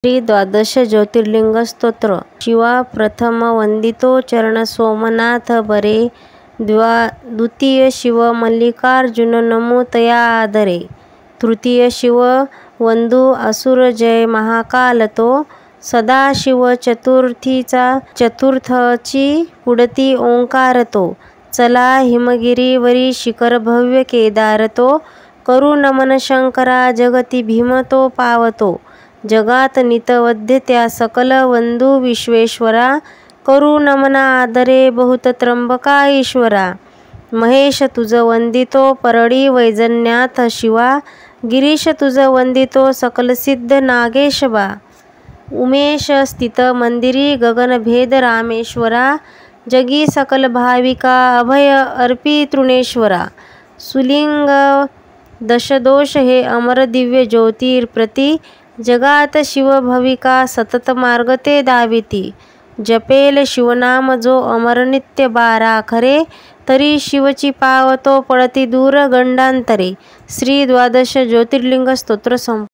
श्री द्वादश ज्योतिर्लिंग स्तोत्र। शिवा प्रथम वंदितो चरण सोमनाथ बरे, द्वितीय शिव मल्लिकार्जुन नमो तया आदरे, तृतीय शिव वंदू असुर जय महाकाल तो, सदाशिव चतुर्थची पुढती ओंकार तो, चला हिमगिरी वरी शिखर भव्य केदार तो, करू नमन शंकरा जगती भीम तो पावतो, जगात नितवध्य त्या सकल वंदू विश्वेश्वरा, करू नमना आदरे बहुत त्र्यंबका ईश्वरा, महेश तुझ वंदितो परळी वैजन्याथ शिवा, गिरीश तुझ वंदितो सकल सिद्ध नागेश बा, उमेश स्थित मंदिरी गगनभेद रामेश्वरा, जगी सकल भाविका अभय अर्पी तृणेश्वरा, सुलिंग दशदोष हे अमर दिव्य ज्योतिर्प्रती, जगात शिव भविका सतत मार्ग ते दाविती, जपेल शिवनाम जो अमर नित्य बारा खरे, तरी शिवची पावतो पळती दूर गंडांतरे। श्री द्वादश ज्योतिर्लिंग स्तोत्र संपूर्ण।